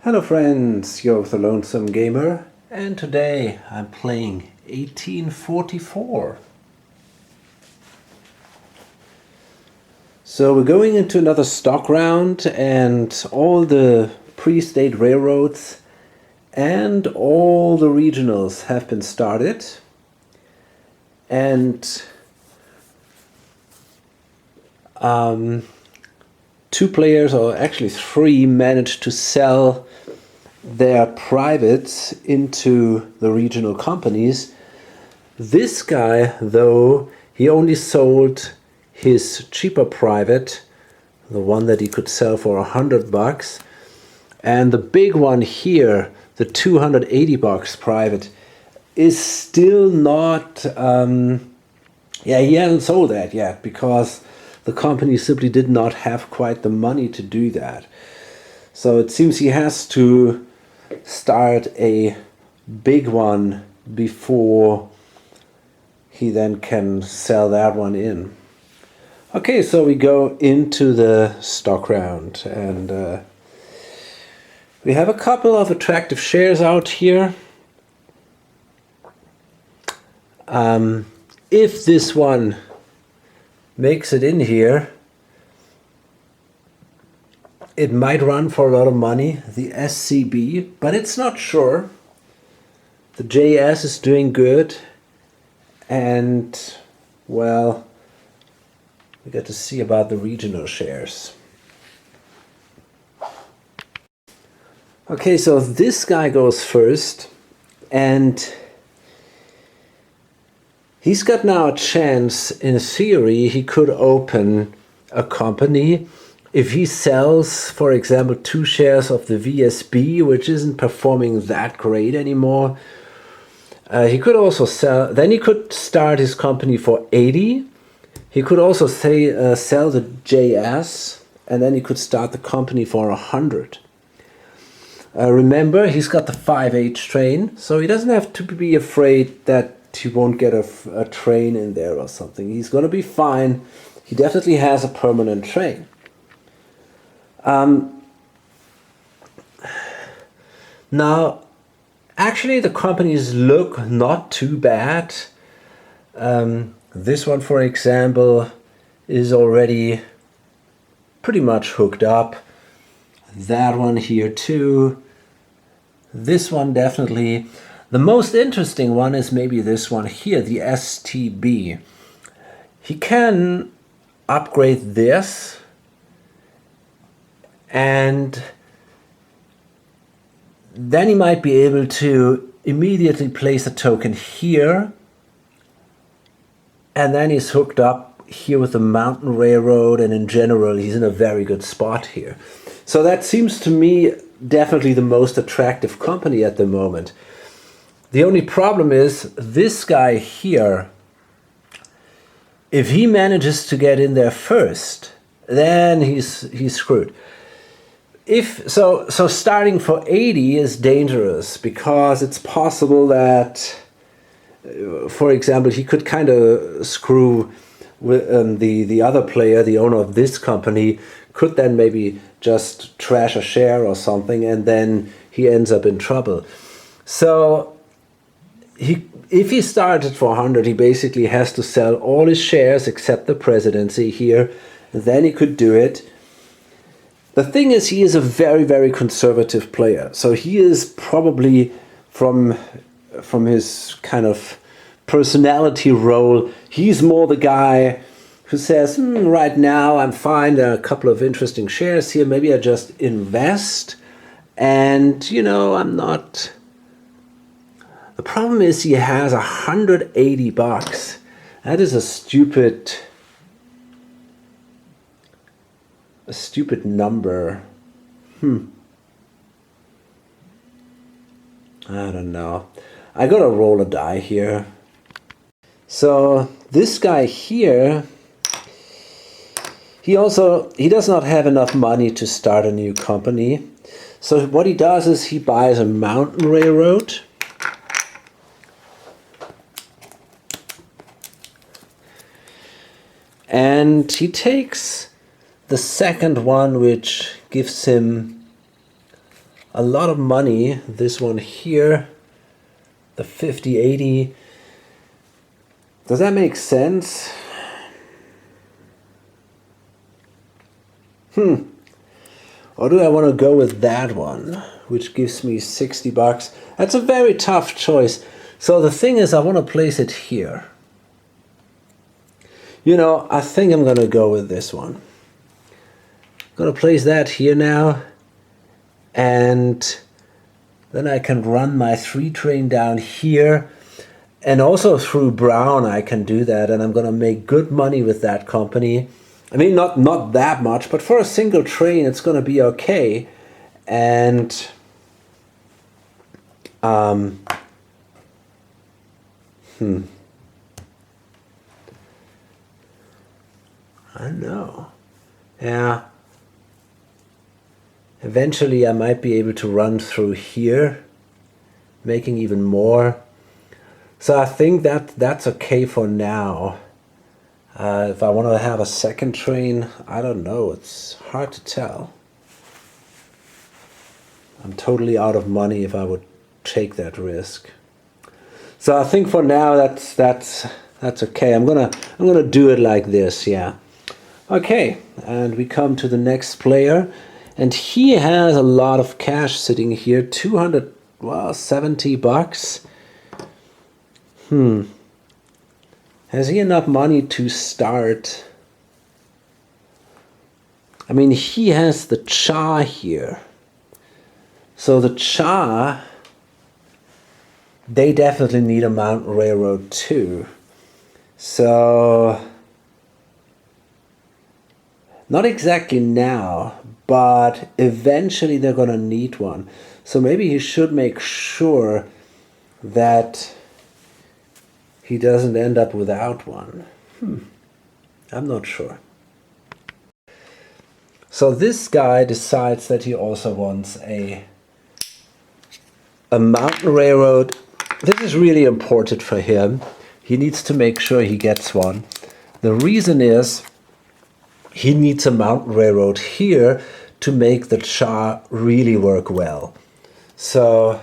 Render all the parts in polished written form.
Hello friends, you're the Lonesome Gamer, and today I'm playing 1844. So we're going into another stock round, and all the pre-state railroads and all the regionals have been started, and two players, or actually three, managed to sell their privates into the regional companies. This guy, though, he only sold his cheaper private, the one that he could sell for $100, and the big one here, the $280 private, is still not he hasn't sold that yet because the company simply did not have quite the money to do that. So it seems he has to start a big one before he then can sell that one in. Okay, so we go into the stock round, and we have a couple of attractive shares out here. If this one makes it in here, it might run for a lot of money, the SCB, but it's not sure. The JS is doing good, and well, we got to see about the regional shares. Okay, so this guy goes first, and he's got now a chance. In theory, he could open a company if he sells, for example, 2 shares of the VSB, which isn't performing that great anymore. He could also sell, then he could start his company for 80. He could also sell the JS, and then he could start the company for 100. Remember, he's got the 5H train, so he doesn't have to be afraid that he won't get a train in there or something. He's going to be fine. He definitely has a permanent train. Now, actually, the companies look not too bad. This one, for example, is already pretty much hooked up. That one here too. This one definitely. The most interesting one is maybe this one here, the STB. He can upgrade this, and then he might be able to immediately place a token here, and then he's hooked up here with the mountain railroad, and in general he's in a very good spot here. So that seems to me definitely the most attractive company at the moment. The only problem is this guy here, if he manages to get in there first, then he's screwed. So starting for 80 is dangerous, because it's possible that, for example, he could kind of screw with the other player, the owner of this company, could then maybe just trash a share or something, and then he ends up in trouble. So if he started for 100, he basically has to sell all his shares except the presidency here, and then he could do it. The thing is, he is a very, very conservative player. So he is probably, from his kind of personality role, he's more the guy who says, right now I'm fine, there are a couple of interesting shares here, maybe I just invest, and I'm not. The problem is he has $180. That is a stupid number. I don't know. I gotta roll a die here. So this guy here, he does not have enough money to start a new company. So what he does is he buys a mountain railroad. And he takes the second one, which gives him a lot of money. This one here, the 50/80. Does that make sense? Or do I want to go with that one, which gives me 60 bucks? That's a very tough choice. So the thing is, I want to place it here. You know, I think I'm going to go with this one. I'm going to place that here now. And then I can run my 3 train down here. And also through Brown I can do that. And I'm going to make good money with that company. I mean, not that much, but for a single train, it's going to be okay. And I don't know. Yeah. Eventually, I might be able to run through here, making even more. So I think that's okay for now. If I want to have a second train, I don't know. It's hard to tell. I'm totally out of money if I would take that risk. So I think for now that's okay. I'm gonna do it like this, yeah. Okay, and we come to the next player, and he has a lot of cash sitting here. 270 bucks. Has he enough money to start? I mean, he has the Cha here. So the Cha, they definitely need a mountain railroad too. So, not exactly now, but eventually they're gonna need one. So maybe he should make sure that he doesn't end up without one. I'm not sure. So this guy decides that he also wants a mountain railroad. This is really important for him. He needs to make sure he gets one. The reason is he needs a mountain railroad here to make the Cha really work well. So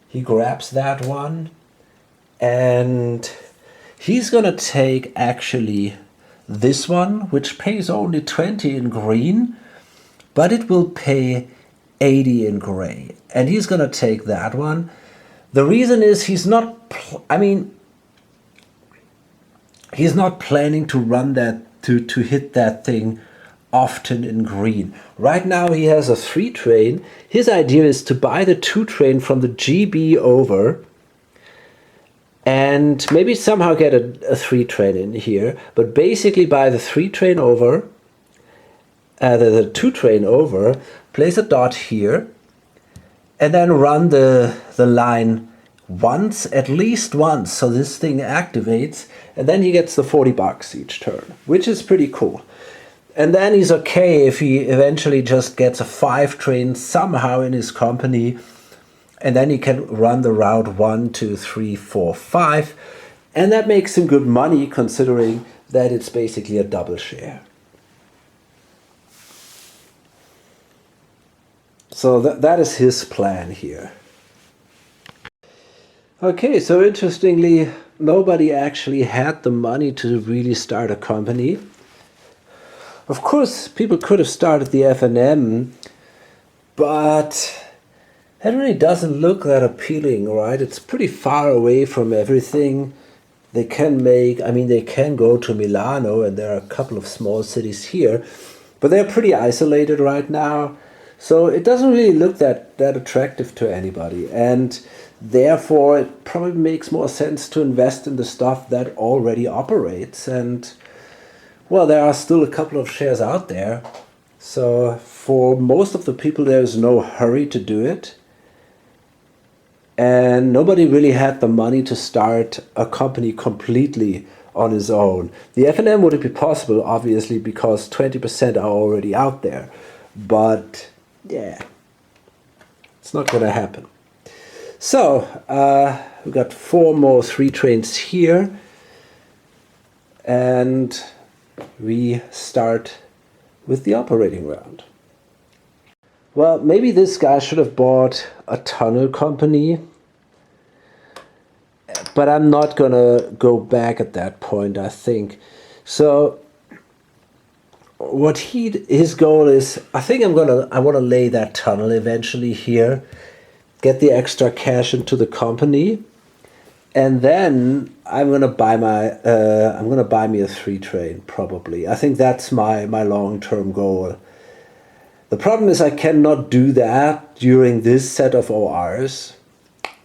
he grabs that one. And he's gonna take actually this one, which pays only 20 in green, but it will pay 80 in gray. And he's gonna take that one. The reason is he's not, he's not planning to run that, to hit that thing often in green. Right now he has a 3 train. His idea is to buy the 2 train from the GB over, and maybe somehow get a 3 train in here, but basically buy the 3 train over, the 2 train over, place a dot here, and then run the line once, at least once, so this thing activates, and then he gets the 40 bucks each turn, which is pretty cool. And then he's okay if he eventually just gets a 5 train somehow in his company, and then he can run the route 1, 2, 3, 4, 5. And that makes him good money considering that it's basically a double share. So that is his plan here. Okay, so interestingly, nobody actually had the money to really start a company. Of course, people could have started the F&M, but that really doesn't look that appealing, right? It's pretty far away from everything. They can they can go to Milano, and there are a couple of small cities here, but they're pretty isolated right now. So it doesn't really look that attractive to anybody. And therefore, it probably makes more sense to invest in the stuff that already operates. And, well, there are still a couple of shares out there. So for most of the people, there's no hurry to do it. And nobody really had the money to start a company completely on his own. The F&M wouldn't be possible, obviously, because 20% are already out there. But, yeah, it's not going to happen. So, we've got 4 more 3 trains here. And we start with the operating round. Well, maybe this guy should have bought a tunnel company, but I'm not gonna go back at that point, I think. So what his goal is, I think I want to lay that tunnel eventually here, get the extra cash into the company, and then I'm gonna buy me a 3 train probably. I think that's my long-term goal. The problem is I cannot do that during this set of ORs,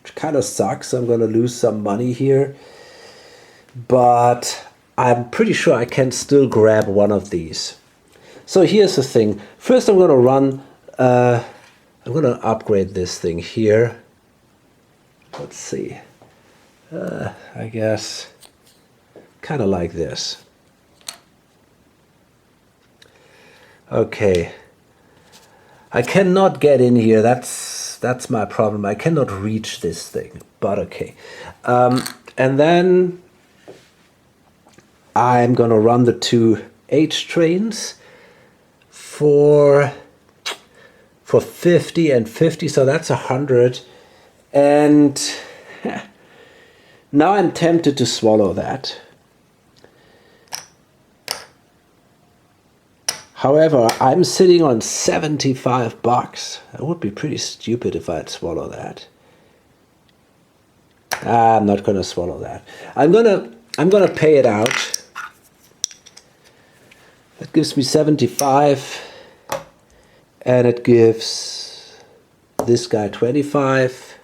which kind of sucks. I'm gonna lose some money here, but I'm pretty sure I can still grab one of these. So here's the thing. First I'm gonna upgrade this thing here. Let's see. I guess kind of like this. Okay. I cannot get in here. That's my problem. I cannot reach this thing. But okay. And then I'm gonna run the 2 H trains for 50 and 50, so that's 100. And now I'm tempted to swallow that. However, I'm sitting on 75 bucks. That would be pretty stupid if I'd swallow that. I'm not gonna swallow that. I'm gonna pay it out. That gives me 75, and it gives this guy 25.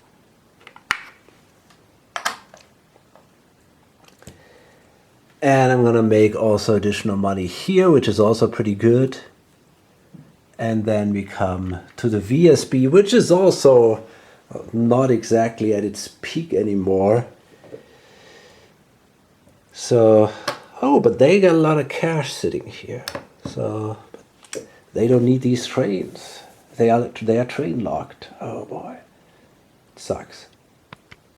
And I'm gonna make also additional money here, which is also pretty good. And then we come to the VSB, which is also not exactly at its peak anymore. So, oh, but they got a lot of cash sitting here. So they don't need these trains. They are train locked. Oh boy, it sucks.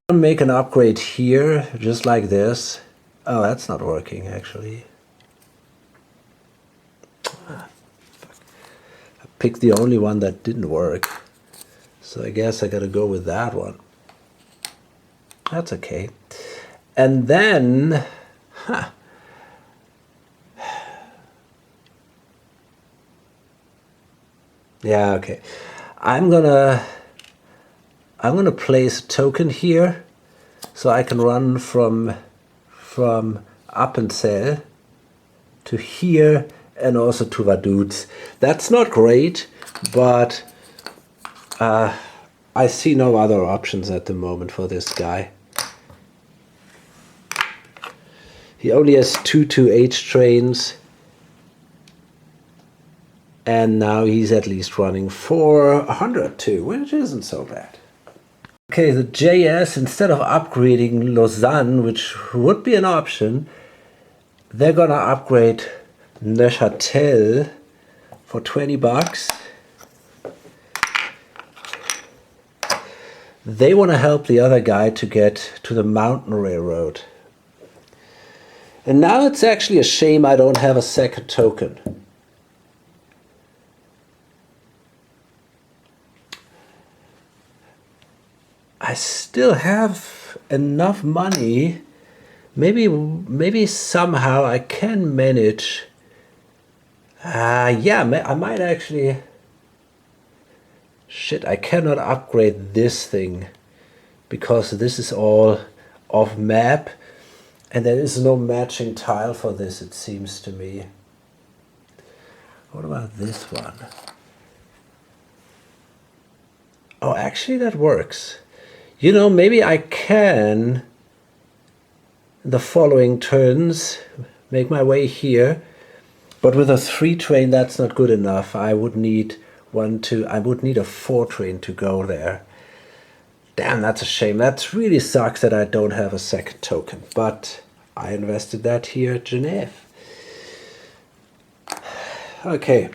I'm gonna make an upgrade here, just like this. Oh, that's not working actually. I picked the only one that didn't work. So I guess I gotta go with that one. That's okay. And then, yeah, okay. I'm gonna place a token here so I can run from Appenzell to here and also to Vaduz. That's not great, but I see no other options at the moment for this guy. He only has 2 2H trains, and now he's at least running for 102, which isn't so bad. Okay, the JS, instead of upgrading Lausanne, which would be an option, they're gonna upgrade Neuchâtel for 20 bucks. They want to help the other guy to get to the mountain railroad. And now it's actually a shame I don't have a second token. I still have enough money. Maybe somehow I can manage. Yeah, I might actually. Shit, I cannot upgrade this thing because this is all off map and there is no matching tile for this, it seems to me. What about this one? Oh, actually that works. You know, maybe I can, in the following turns, make my way here, but with a 3 train that's not good enough. I would need I would need a 4 train to go there. Damn, that's a shame. That really sucks that I don't have a second token, but I invested that here at Genève. Okay.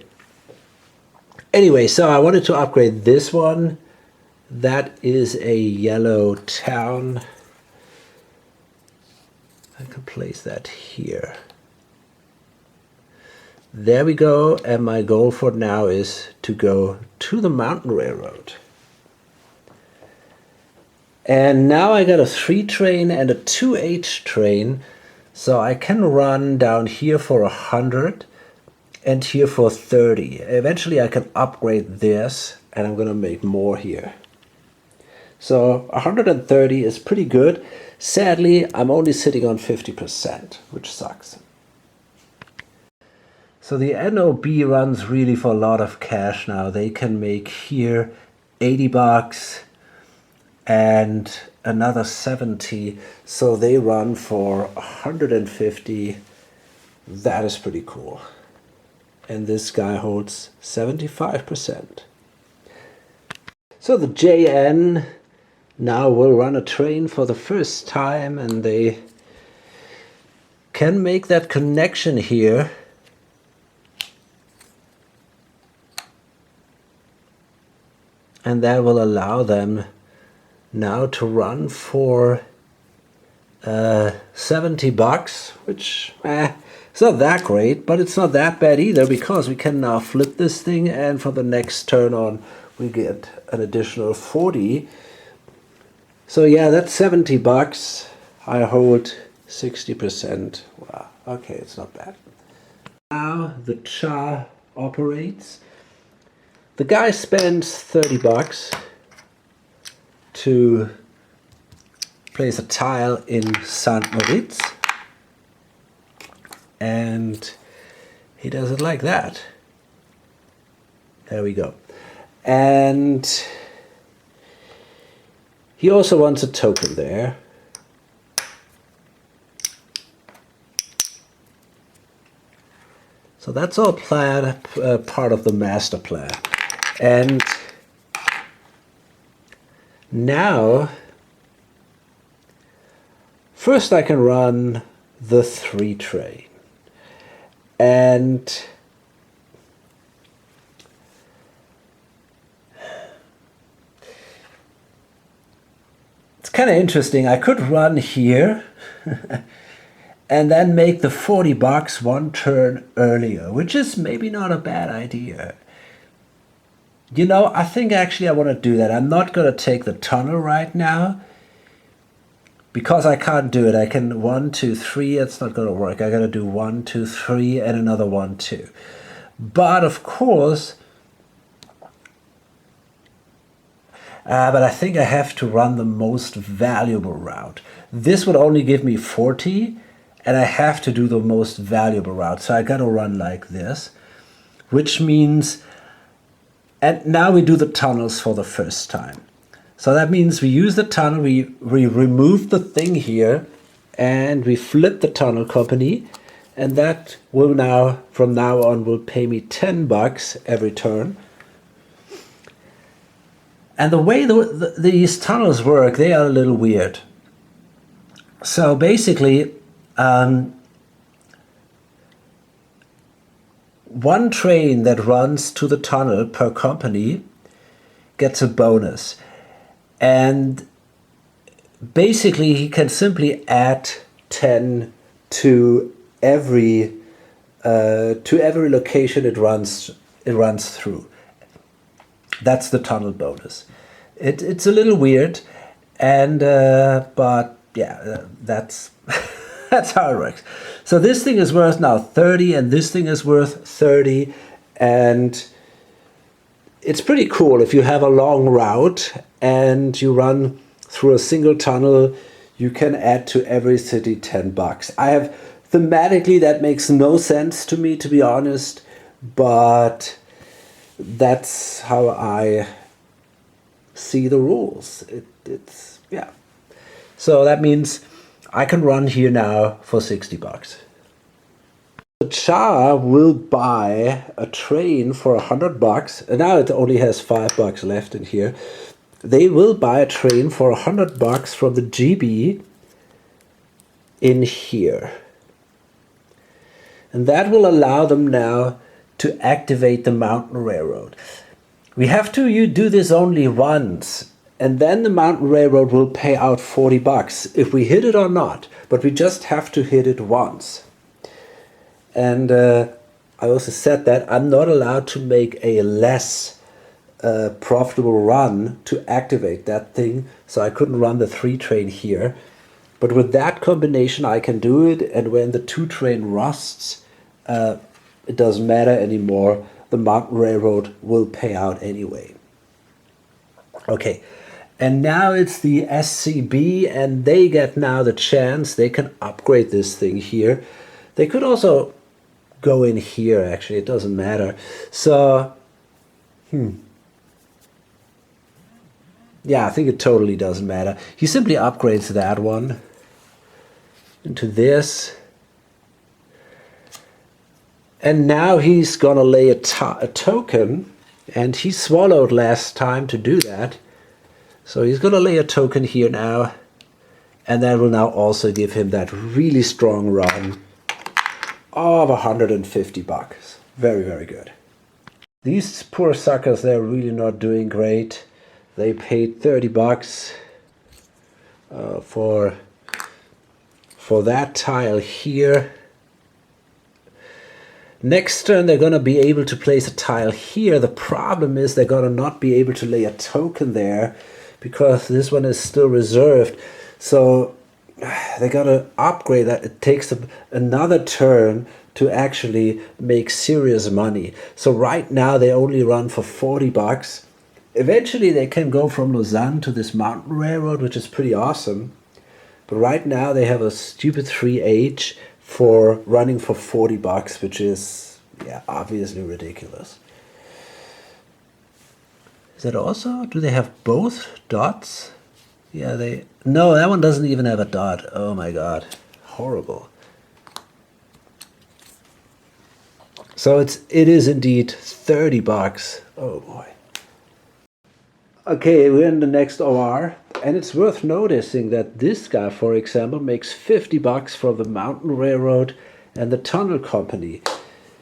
Anyway, so I wanted to upgrade this one. That is a yellow town. I can place that here. There we go, and my goal for now is to go to the mountain railroad. And now I got a 3 train and a 2H train, so I can run down here for 100 and here for 30. Eventually I can upgrade this, and I'm gonna make more here. So 130 is pretty good. Sadly, I'm only sitting on 50%, which sucks. So the NOB runs really for a lot of cash now. They can make here 80 bucks and another 70. So they run for 150. That is pretty cool. And this guy holds 75%. So the JN now will run a train for the first time, and they can make that connection here. And that will allow them now to run for 70 bucks, which it's not that great, but it's not that bad either, because we can now flip this thing, and for the next turn on we get an additional 40. So yeah, that's 70 bucks. I hold 60%. Wow, okay, it's not bad. Now the Cha operates. The guy spends 30 bucks to place a tile in St. Moritz, and he does it like that. There we go. And he also wants a token there. So that's all plan, part of the master plan. And now, first I can run the 3 train. And it's kind of interesting. I could run here and then make the 40 bucks 1 turn earlier, which is maybe not a bad idea. You know, I think actually I want to do that. I'm not going to take the tunnel right now, because I can't do it. I can 1, 2, 3. It's not going to work. I got to do 1, 2, 3 and another 1, 2. But of course, but I think I have to run the most valuable route. This would only give me 40, and I have to do the most valuable route. So I got to run like this, which means, and now we do the tunnels for the first time. So that means we use the tunnel, we remove the thing here, and we flip the tunnel company, and that will now, from now on, will pay me 10 bucks every turn. And the way these tunnels work, they are a little weird. So basically, one train that runs to the tunnel per company gets a bonus. And basically he can simply add 10 to every location it runs through. That's the tunnel bonus. It's a little weird, and but yeah, that's that's how it works. So this thing is worth now 30, and this thing is worth 30, and it's pretty cool. If you have a long route and you run through a single tunnel, you can add to every city 10 bucks. Thematically, that makes no sense to me, to be honest, but that's how I see the rules. It's yeah. So that means I can run here now for 60 bucks. The Cha will buy a train for 100 bucks. And now it only has 5 bucks left in here. They will buy a train for 100 bucks from the GB in here. And that will allow them now to activate the mountain railroad. We have to do this only once, and then the mountain railroad will pay out 40 bucks if we hit it or not, but we just have to hit it once. And I also said that I'm not allowed to make a less profitable run to activate that thing, so I couldn't run the 3 train here. But with that combination I can do it, and when the 2 train rusts, it doesn't matter anymore. The Mountain Railroad will pay out anyway. Okay, and now it's the SCB, and they get now the chance. They can upgrade this thing here. They could also go in here, actually, it doesn't matter. So, yeah, I think it totally doesn't matter. He simply upgrades that one into this. And now he's gonna lay a token, and he swallowed last time to do that. So he's gonna lay a token here now, and that will now also give him that really strong run of 150 bucks. Very, very good. These poor suckers, they're really not doing great. They paid 30 bucks for that tile here. Next turn they're gonna be able to place a tile here. The problem is they're gonna not be able to lay a token there because this one is still reserved. So they gotta upgrade that. It takes another turn to actually make serious money. So right now they only run for 40 bucks. Eventually they can go from Lausanne to this Mountain Railroad, which is pretty awesome. But right now they have a stupid 3H for running for 40 bucks, which is, yeah, obviously ridiculous. Is that also, do they have both dots? Yeah, no, that one doesn't even have a dot. Oh my god, horrible. So it is indeed 30 bucks. Oh boy. Okay, we're in the next OR, and it's worth noticing that this guy, for example, makes 50 bucks from the Mountain Railroad and the Tunnel Company.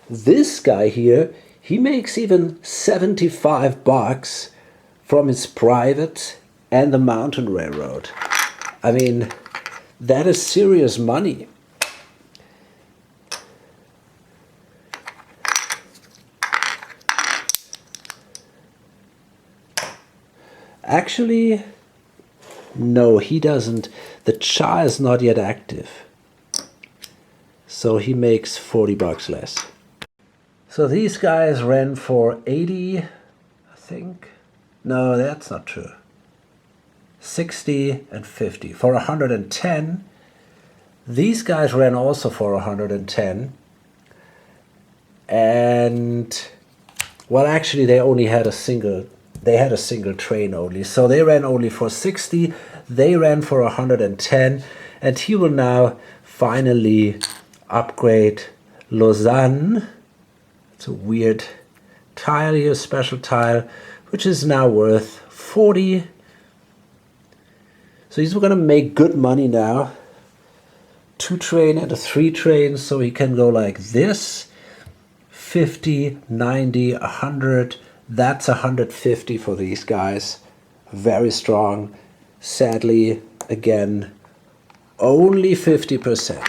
This guy here, he makes even 75 bucks from his private and the Mountain Railroad. I mean, that is serious money. Actually, no, he doesn't. The cha is not yet active. So he makes 40 bucks less. So these guys ran for 80, I think. No, that's not true. 60 and 50 for 110. These guys ran also for 110. And, well, actually they only had a single train only. So they ran only for 60, they ran for 110, and he will now finally upgrade Lausanne. It's a weird tile here, special tile, which is now worth 40. So he's gonna make good money now. 2 train and a 3 train, so he can go like this. 50, 90, 100. That's 150 for these guys. Very strong. Sadly, again, only 50%.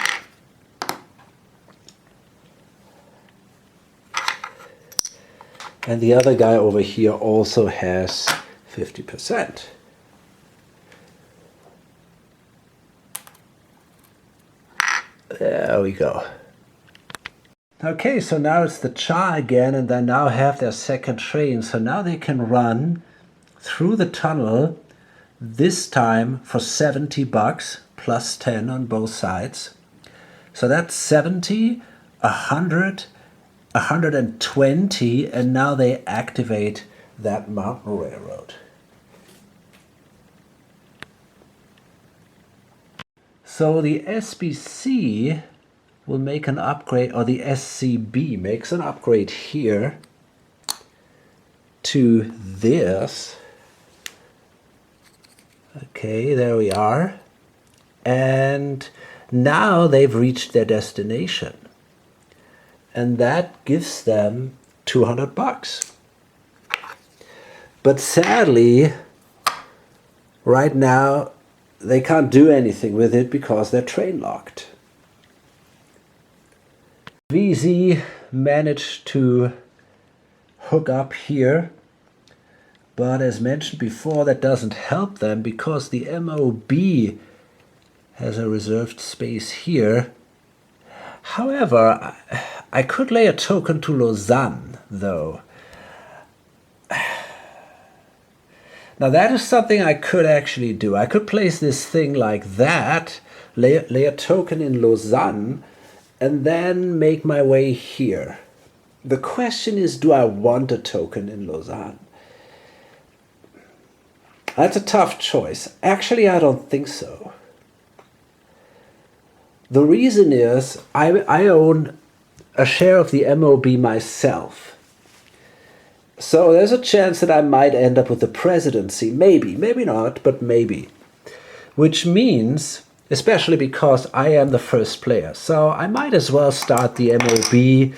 And the other guy over here also has 50%. There we go. Okay, so now it's the cha again, and they now have their second train. So now they can run through the tunnel, this time for 70 bucks, plus 10 on both sides. So that's 70, 100, 120, and now they activate that Mountain Railroad. So the SBC will make an upgrade, or the SCB makes an upgrade here to this. Okay, there we are. And now they've reached their destination. And that gives them 200 bucks. But sadly, right now, they can't do anything with it because they're train locked. VZ manage to hook up here. But as mentioned before, that doesn't help them because the MOB has a reserved space here. However, I could lay a token to Lausanne, though. Now that is something I could actually do. I could place this thing like that, lay a token in Lausanne, and then make my way here. The question is, do I want a token in Lausanne? That's a tough choice. Actually, I don't think so. The reason is I own a share of the MOB myself. So there's a chance that I might end up with the presidency. Maybe, maybe not, but maybe. Which means, especially because I am the first player, so I might as well start the MOB.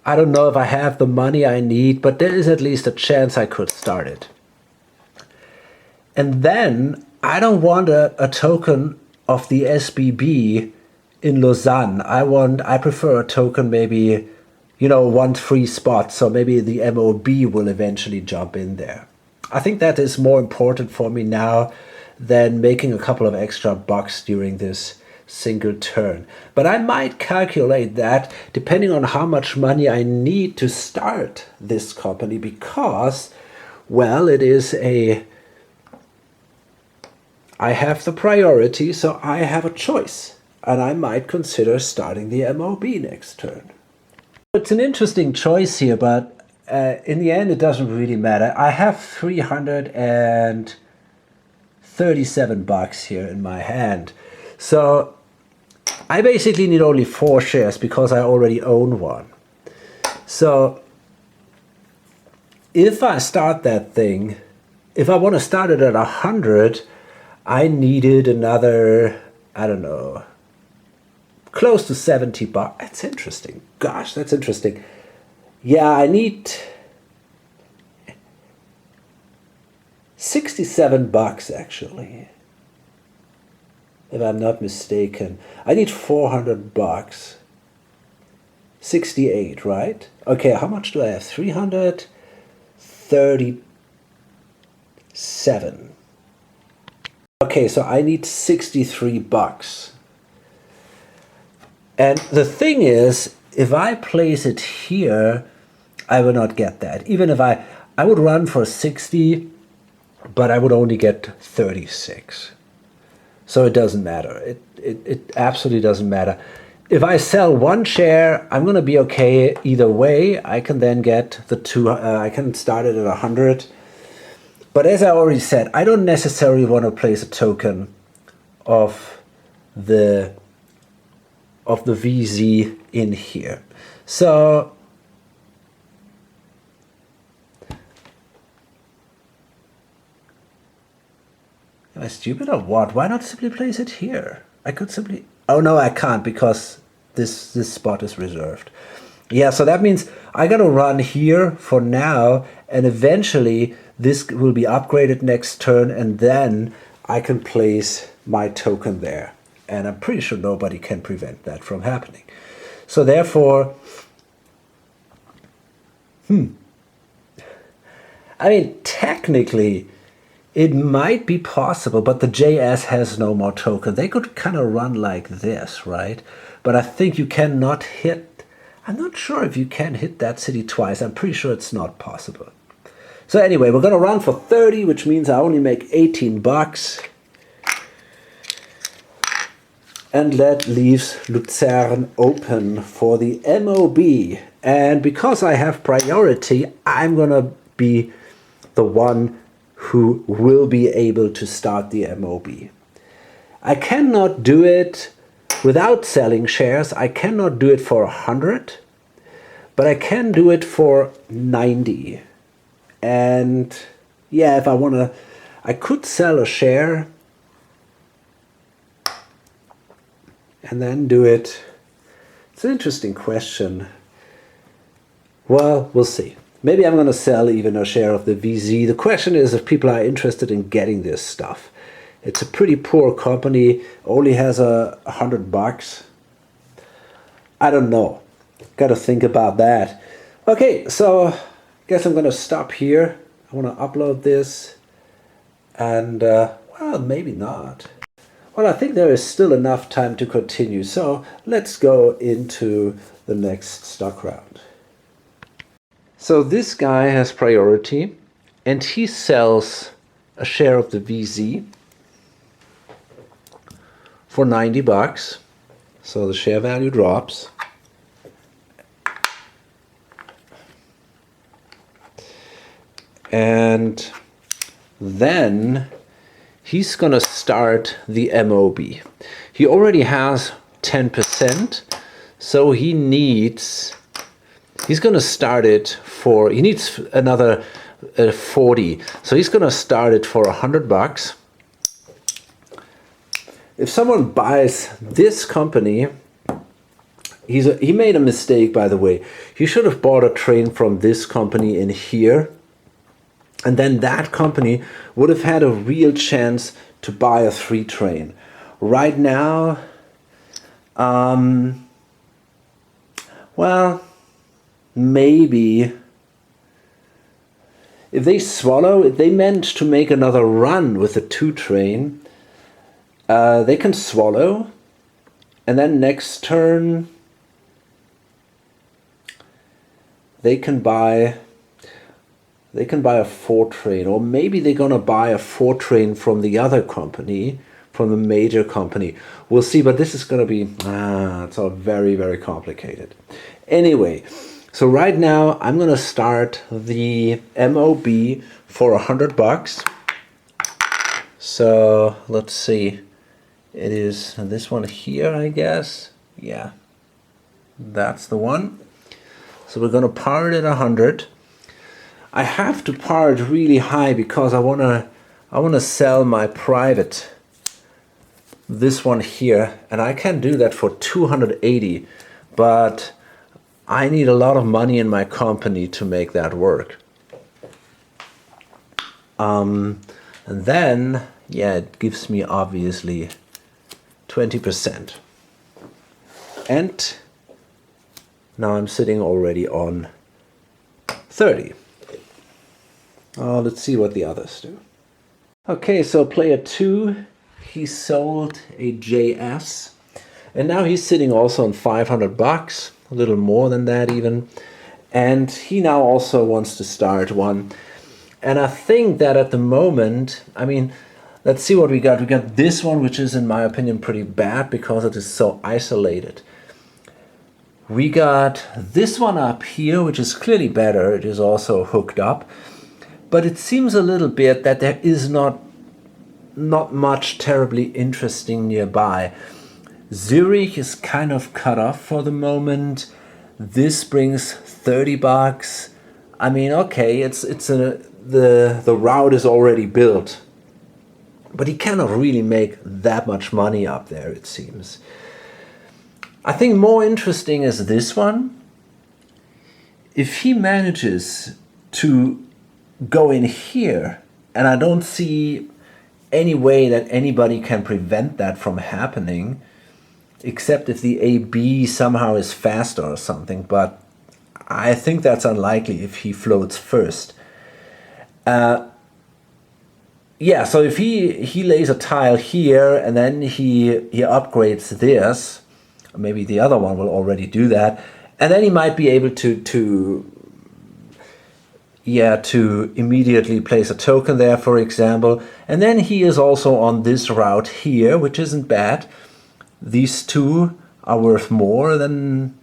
I don't know if I have the money I need, but there is at least a chance I could start it. And then I don't want a token of the SBB in Lausanne. I prefer a token maybe, you know, one free spot. So maybe the MOB will eventually jump in there. I think that is more important for me now than making a couple of extra bucks during this single turn. But I might calculate that depending on how much money I need to start this company because, well, I have the priority, so I have a choice, and I might consider starting the MOB next turn. It's an interesting choice here, but in the end, it doesn't really matter. I have 337 bucks here in my hand, so I basically need only 4 shares because I already own one. So if I start that thing, if I want to start it at 100, I needed another, I don't know, close to 70 bucks. That's interesting. Gosh, that's interesting. Yeah, I need 67 bucks actually, if I'm not mistaken. I need 400 bucks. 68, right? Okay, how much do I have? 337. Okay, so I need 63 bucks. And the thing is, if I place it here, I will not get that. Even if I would run for 60, but I would only get 36. So it doesn't matter. It absolutely doesn't matter. If I sell 1 share, I'm going to be okay either way. I can then get the I can start it at 100. But as I already said, I don't necessarily want to place a token of the VZ in here. So am I stupid or what? Why not simply place it here? I could simply... Oh no, I can't because this spot is reserved. Yeah, so that means I gotta run here for now, and eventually this will be upgraded next turn, and then I can place my token there. And I'm pretty sure nobody can prevent that from happening. So therefore, I mean, technically, it might be possible, but the JS has no more token. They could kind of run like this, right? But I think you cannot hit... I'm not sure if you can hit that city twice. I'm pretty sure it's not possible. So anyway, we're going to run for 30, which means I only make 18 bucks. And that leaves Lucerne open for the MOB. And because I have priority, I'm going to be the one who will be able to start the MOB. I cannot do it without selling shares. I cannot do it for 100, but I can do it for 90. And yeah, if I want to, I could sell a share and then do it. It's an interesting question. Well, we'll see. Maybe I'm going to sell even a share of the VZ. The question is if people are interested in getting this stuff. It's a pretty poor company, only has $100. I don't know. got to think about that. Okay, so I guess I'm going to stop here. I want to upload this, and well, maybe not. Well, I think there is still enough time to continue, so let's go into the next stock round. So this guy has priority, and he sells a share of the VZ for 90 bucks. So the share value drops. And then he's gonna start the MOB. He already has 10%, so he's gonna start it for, he needs another 40. So he's gonna start it for 100 bucks. If someone buys this company, he made a mistake, by the way. He should have bought a train from this company in here, and then that company would have had a real chance to buy a 3 train. Right now, well, maybe if they meant to make another run with a 2 train, they can swallow, and then next turn they can buy a 4 train, or maybe they're gonna buy a 4 train from the other company, from the major company. We'll see, but this is gonna be it's all very, very complicated. Anyway, so right now I'm gonna start the MOB for 100 bucks. So let's see. It is this one here, I guess. Yeah, that's the one. So we're gonna par it at 100. I have to par it really high because I wanna sell my private, this one here, and I can do that for 280, but I need a lot of money in my company to make that work. And then, yeah, it gives me obviously 20%. And now I'm sitting already on 30. Let's see what the others do. Okay, so player 2, he sold a JS, and now he's sitting also on 500 bucks, a little more than that even, and he now also wants to start one. And I think that at the moment, I mean, let's see what we got. We got this one, which is in my opinion pretty bad because it is so isolated. We got this one up here, which is clearly better. It is also hooked up. But it seems a little bit that there is not much terribly interesting nearby. Zurich is kind of cut off for the moment. This brings 30 bucks. I mean, okay, the route is already built, but he cannot really make that much money up there, it seems. I think more interesting is this one. If he manages to go in here, and I don't see any way that anybody can prevent that from happening, except if the AB somehow is faster or something, but I think that's unlikely if he floats first. Yeah, so if he lays a tile here and then he upgrades this, maybe the other one will already do that, and then he might be able to immediately place a token there, for example. And then he is also on this route here, which isn't bad. These two are worth more than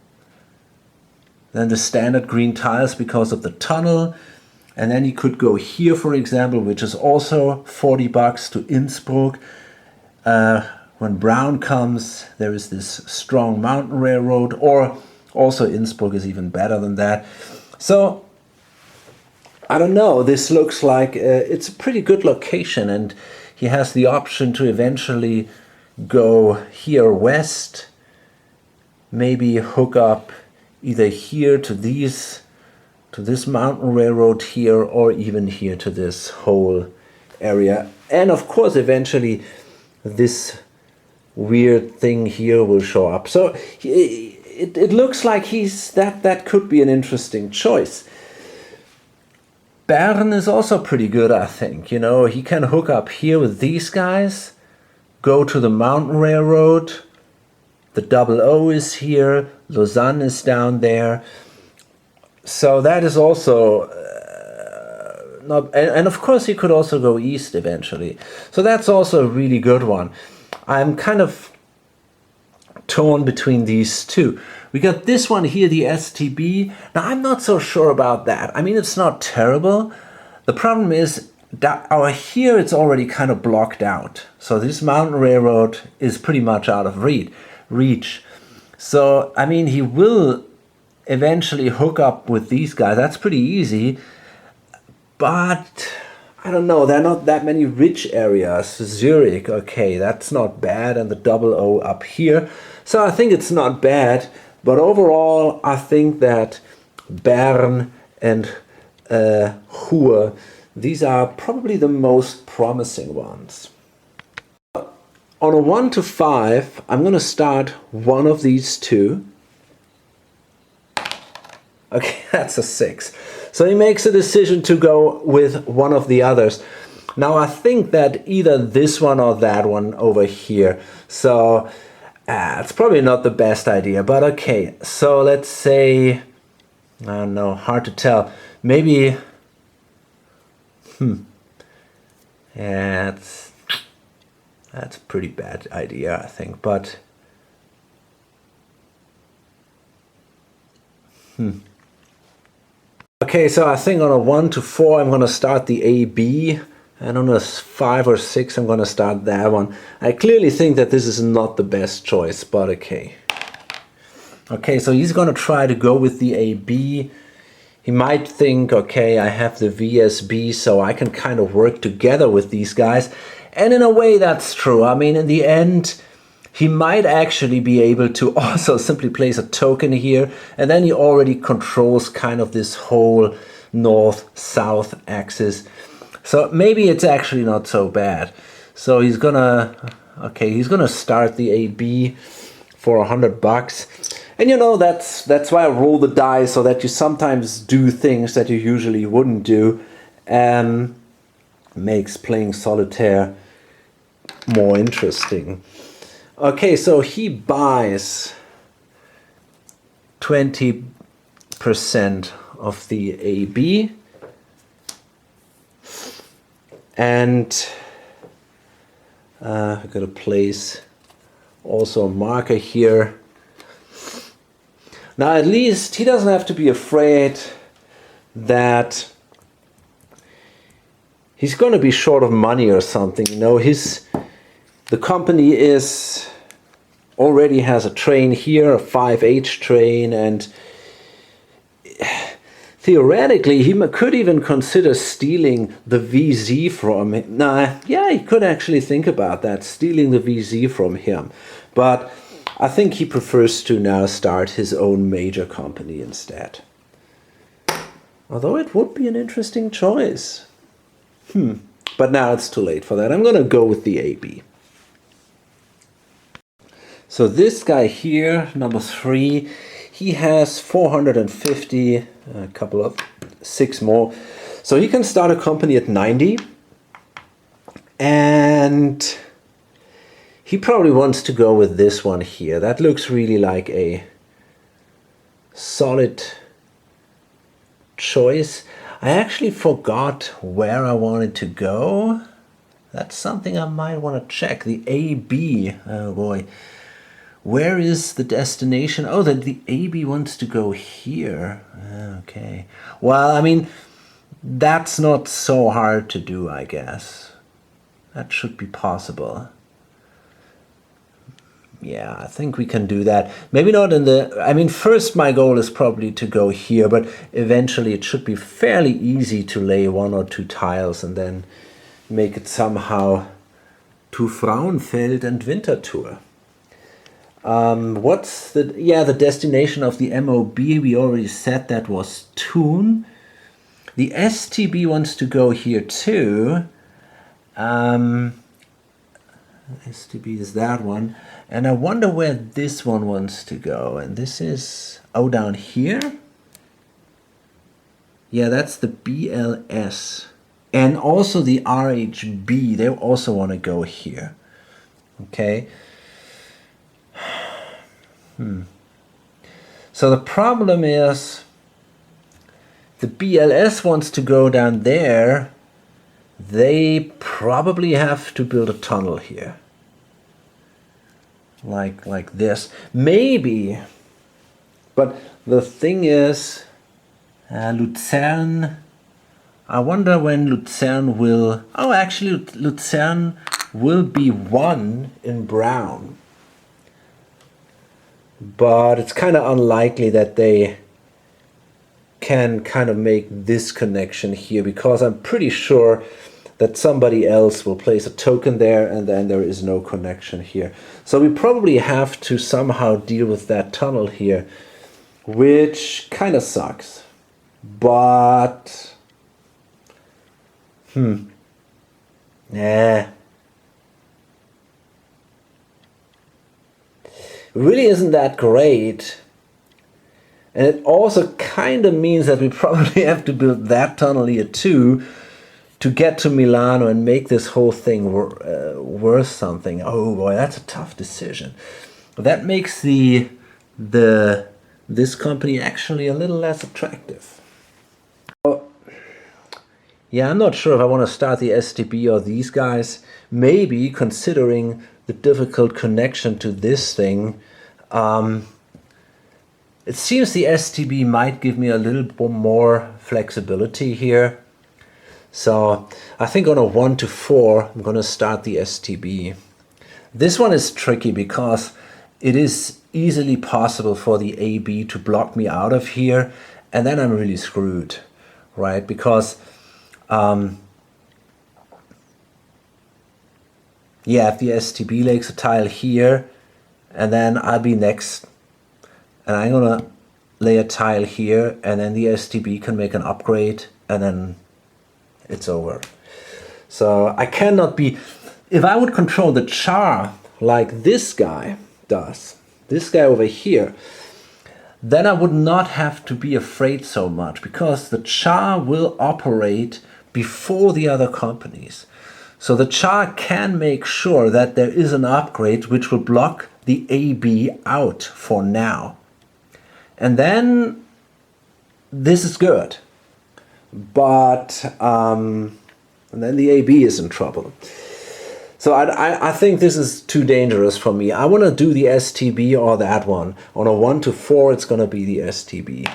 the standard green tiles because of the tunnel. And then he could go here, for example, which is also 40 bucks to Innsbruck. When brown comes, there is this strong mountain railroad, or also Innsbruck is even better than that. So I don't know, this looks like it's a pretty good location, and he has the option to eventually go here west, maybe hook up either here to this mountain railroad here, or even here to this whole area. And of course eventually this weird thing here will show up. So it looks like that could be an interesting choice. Bern is also pretty good, I think. You know, he can hook up here with these guys, go to the Mountain Railroad. The double O is here. Lausanne is down there. So that is also not. And of course, he could also go east eventually. So that's also a really good one. I'm kind of torn between these two. We got this one here, the STB. Now, I'm not so sure about that. I mean, it's not terrible. The problem is that here it's already kind of blocked out. So this Mountain Railroad is pretty much out of reach. So, I mean, he will eventually hook up with these guys. That's pretty easy. But I don't know, there are not that many rich areas. Zurich, okay, that's not bad. And the double O up here. So I think it's not bad. But overall, I think that Bern and Chur, these are probably the most promising ones. On a 1 to 5, I'm going to start one of these two. Okay, that's a 6. So he makes a decision to go with one of the others. Now I think that either this one or that one over here. So it's probably not the best idea, but okay. So let's say, I don't know, hard to tell. Maybe, yeah, that's a pretty bad idea, I think, but Okay, so I think on a 1 to 4 I'm going to start the AB, and on a 5 or 6 I'm going to start that one. I clearly think that this is not the best choice, but okay. Okay, so he's going to try to go with the AB. He might think, okay, I have the VSB, so I can kind of work together with these guys. And in a way, that's true. I mean, in the end, he might actually be able to also simply place a token here, and then he already controls kind of this whole north-south axis. So maybe it's actually not so bad. So he's gonna, okay, he's gonna start the AB for $100. And you know, that's why I roll the dice, so that you sometimes do things that you usually wouldn't do. Makes playing solitaire more interesting. Okay, so he buys 20% of the AB, and I've got to place also a marker here. Now at least he doesn't have to be afraid that he's going to be short of money or something. You know, the company already has a train here, a 5H train, and theoretically he could even consider stealing the VZ from him. Nah, yeah, he could actually think about that, stealing the VZ from him. But I think he prefers to now start his own major company instead. Although it would be an interesting choice. But now it's too late for that. I'm going to go with the AB. So this guy here, number 3, he has 450, a couple of 6 more. So he can start a company at 90. And he probably wants to go with this one here. That looks really like a solid choice. I actually forgot where I wanted to go. That's something I might want to check. The AB, oh boy. Where is the destination? Oh, the AB wants to go here. Okay. Well, I mean, that's not so hard to do, I guess. That should be possible. Yeah, I think we can do that. Maybe not in the... I mean, first my goal is probably to go here, but eventually it should be fairly easy to lay 1 or 2 tiles and then make it somehow to Frauenfeld and Winterthur. What's the... Yeah, the destination of the MOB, we already said that was Thun. The STB wants to go here too. STB is that one. And I wonder where this one wants to go. And this is, oh, down here? Yeah, that's the BLS. And also the RHB, they also want to go here. Okay. So the problem is the BLS wants to go down there. They probably have to build a tunnel here. Like this. Maybe. But the thing is, Lucerne, I wonder when Lucerne will... Oh, actually, Lucerne will be 1 in brown. But it's kind of unlikely that they can kind of make this connection here, because I'm pretty sure that somebody else will place a token there and then there is no connection here. So we probably have to somehow deal with that tunnel here, which kind of sucks. But it really isn't that great. And it also kind of means that we probably have to build that tunnel here too, to get to Milano and make this whole thing worth something. Oh boy, that's a tough decision. That makes this company actually a little less attractive. Yeah, I'm not sure if I want to start the STB or these guys. Maybe, considering the difficult connection to this thing, it seems the STB might give me a little bit more flexibility here. So I think on a 1 to 4, I'm going to start the STB. This one is tricky because it is easily possible for the AB to block me out of here, and then I'm really screwed, right? Because yeah, if the STB lays a tile here, and then I'll be next, and I'm gonna lay a tile here, and then the STB can make an upgrade, and then it's over. So I cannot be, if I would control the char like this guy does, this guy over here, then I would not have to be afraid so much, because the char will operate before the other companies. So the char can make sure that there is an upgrade which will block the AB out for now. And then this is good. But and then the AB is in trouble. So I think this is too dangerous for me. I want to do the STB or that one. On a 1 to 4, it's going to be the STB.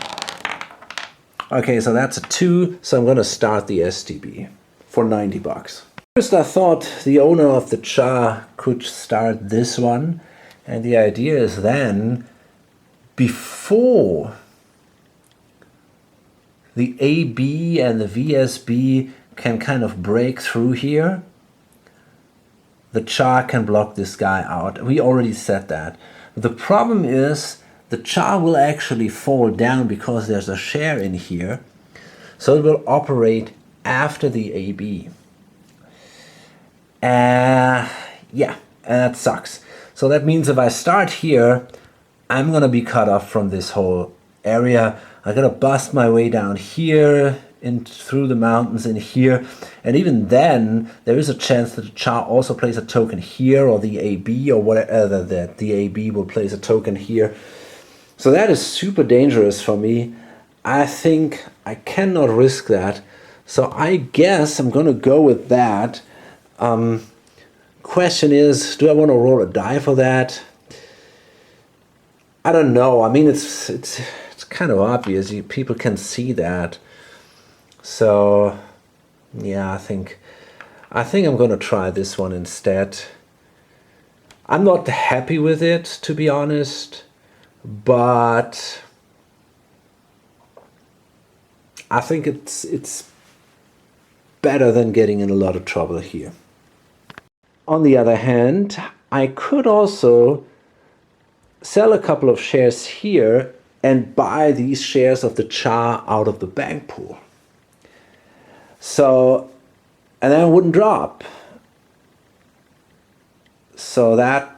Okay, so that's a 2, so I'm going to start the STB for 90 bucks. First I thought the owner of the char could start this one, and the idea is then, before the AB and the VSB can kind of break through here, the char can block this guy out. We already said that. The problem is the char will actually fall down because there's a share in here. So it will operate after the AB. Yeah, and that sucks. So that means if I start here, I'm gonna be cut off from this whole area. I'm gonna bust my way down here, in through the mountains in here, and even then there is a chance that the char also plays a token here, or the AB, or whatever, that the AB will place a token here. So that is super dangerous for me. I think I cannot risk that, so I guess I'm gonna go with that. Question is, do I want to roll a die for that? I don't know. I mean, it's kind of obvious. People can see that. So yeah, I think I'm gonna try this one instead. I'm not happy with it, to be honest, but I think it's better than getting in a lot of trouble here. On the other hand, I could also sell a couple of shares here and buy these shares of the char out of the bank pool. So, and then it wouldn't drop. So that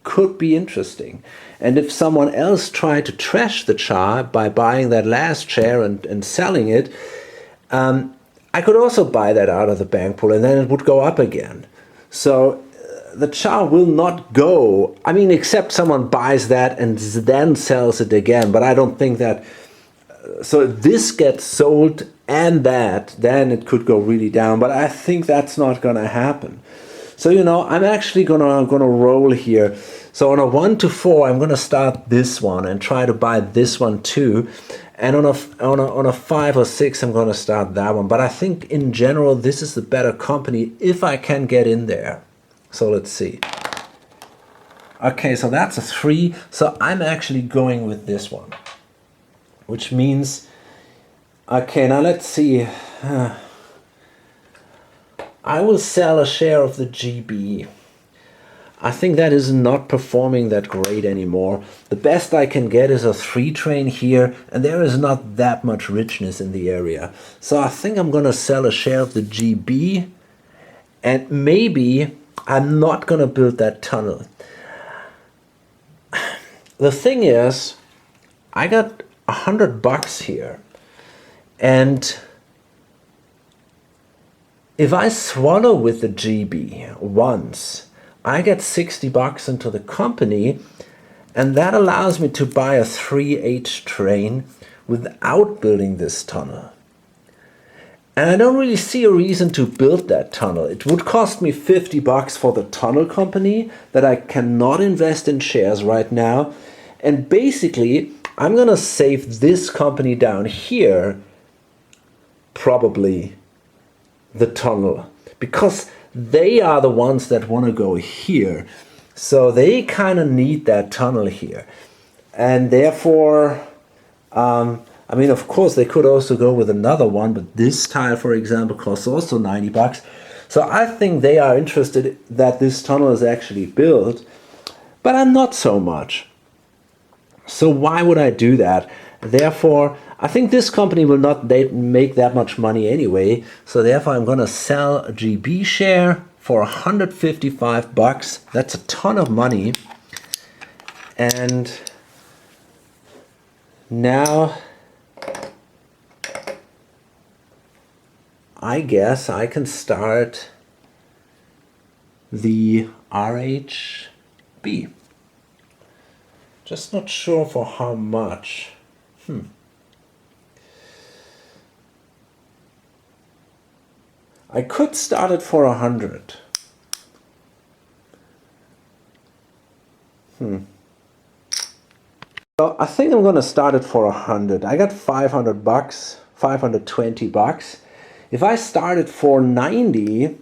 could be interesting. And if someone else tried to trash the chart by buying that last share and selling it, I could also buy that out of the bank pool and then it would go up again. So the chart will not go, I mean, except someone buys that and then sells it again. But I don't think that, so if this gets sold and that, then it could go really down. But I think that's not going to happen. So, you know, I'm actually gonna roll here. So on a 1 to 4, I'm gonna start this one and try to buy this one too. And on a 5 or 6, I'm gonna start that one. But I think in general, this is the better company if I can get in there. So let's see. Okay, so that's a 3. So I'm actually going with this one, which means, okay, now let's see. I will sell a share of the GB. I think that is not performing that great anymore. The best I can get is a 3 train here, and there is not that much richness in the area. So I think I'm going to sell a share of the GB, and maybe I'm not going to build that tunnel. The thing is, I got $100 here, and if I swallow with the GB once, I get $60 into the company, and that allows me to buy a 3H train without building this tunnel. And I don't really see a reason to build that tunnel. It would cost me $50 for the tunnel company that I cannot invest in shares right now. And basically, I'm going to save this company down here, probably the tunnel, because they are the ones that want to go here. So they kind of need that tunnel here. And therefore, I mean, of course, they could also go with another one, but this tile, for example, costs also $90. So I think they are interested that this tunnel is actually built, but I'm not so much. So why would I do that? Therefore, I think this company will not make that much money anyway. So therefore, I'm going to sell a GB share for $155. That's a ton of money. And now I guess I can start the RHB. Just not sure for how much. I could start it for 100. So I think I'm going to start it for 100. I got $500, $520. If I started for 90,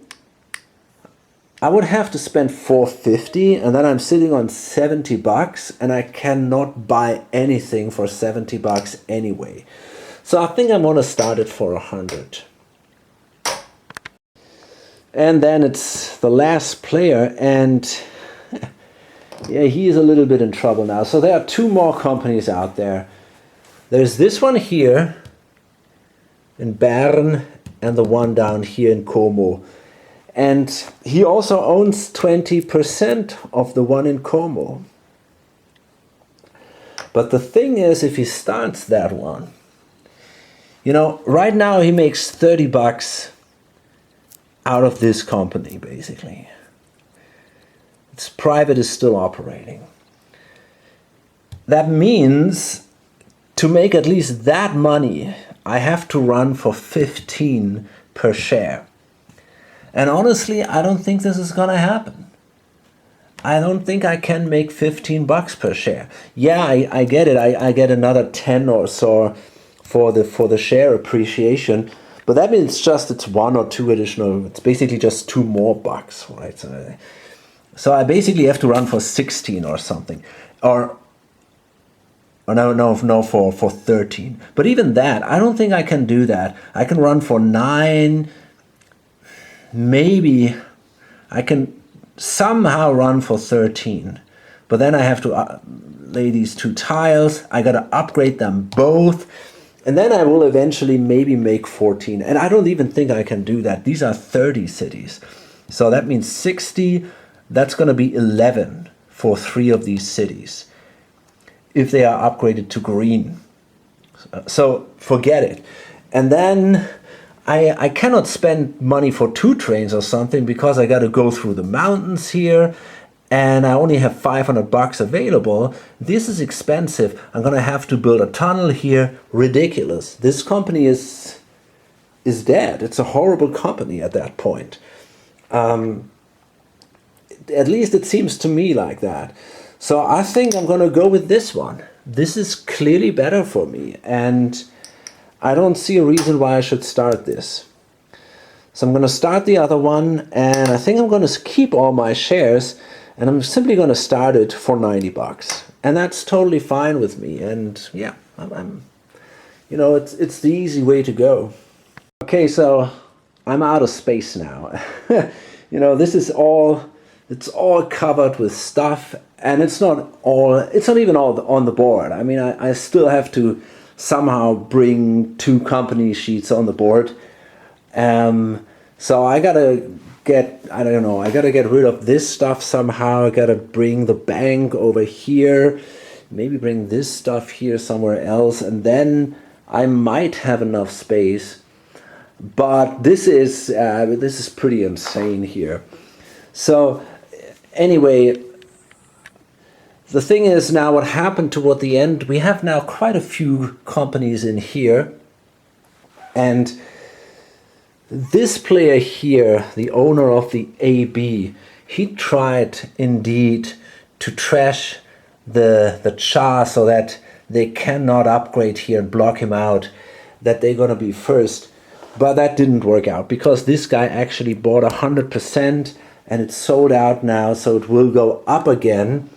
I would have to spend $450, and then I'm sitting on $70, and I cannot buy anything for $70 anyway. So I think I'm going to start it for 100. And then it's the last player, and yeah, he is a little bit in trouble now. So there are 2 more companies out there. There's this one here in Bern and the one down here in Como. And he also owns 20% of the one in Como. But the thing is, if he starts that one, you know, right now he makes $30 out of this company, basically. Its private is still operating. That means to make at least that money, I have to run for 15 per share. And honestly, I don't think this is going to happen. I don't think I can make $15 per share. Yeah, I get it. I get another 10 or so for the share appreciation. But that means it's 1 or 2 additional. It's basically just 2 more bucks, right? So I basically have to run for 16 or something. Or no, for 13. But even that, I don't think I can do that. I can run for 9. Maybe I can somehow run for 13. But then I have to lay these 2 tiles. I got to upgrade them both. And then I will eventually maybe make 14. And I don't even think I can do that. These are 30 cities. So that means 60, that's going to be 11 for 3 of these cities if they are upgraded to green. So forget it. And then I cannot spend money for 2 trains or something because I got to go through the mountains here and I only have 500 bucks available. This is expensive. I'm going to have to build a tunnel here. Ridiculous. This company is dead. It's a horrible company at that point. At least it seems to me like that. So I think I'm going to go with this one. This is clearly better for me, and I don't see a reason why I should start this. So I'm going to start the other one, and I think I'm going to keep all my shares, and I'm simply going to start it for 90 bucks. And that's totally fine with me. And yeah, I'm you know, it's the easy way to go. Okay, so I'm out of space now. You know, this is all, it's all covered with stuff, and it's not even all on the board. I mean, I still have to somehow bring 2 company sheets on the board. So I gotta get rid of this stuff somehow. I gotta bring the bank over here, maybe bring this stuff here somewhere else, and then I might have enough space. But this is pretty insane here. So anyway, the thing is now what happened toward the end, we have now quite a few companies in here. And this player here, the owner of the AB, he tried indeed to trash the Cha so that they cannot upgrade here and block him out, that they're going to be first. But that didn't work out because this guy actually bought 100% and it's sold out now, so it will go up again.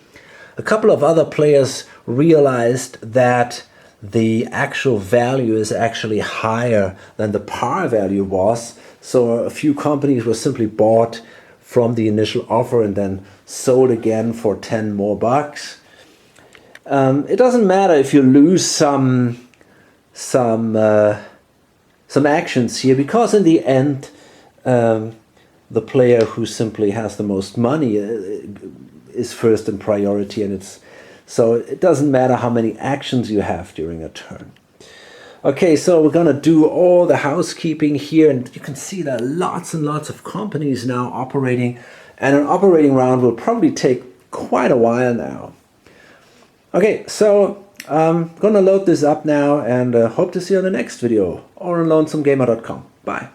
A couple of other players realized that the actual value is actually higher than the par value was. So a few companies were simply bought from the initial offer and then sold again for 10 more bucks. It doesn't matter if you lose some actions here, because in the end the player who simply has the most money is first in priority, and so it doesn't matter how many actions you have during a turn. Okay, so we're gonna do all the housekeeping here, and you can see there are lots and lots of companies now operating, and an operating round will probably take quite a while now. Okay, so I'm gonna load this up now, and hope to see you on the next video or on lonesomegamer.com. Bye.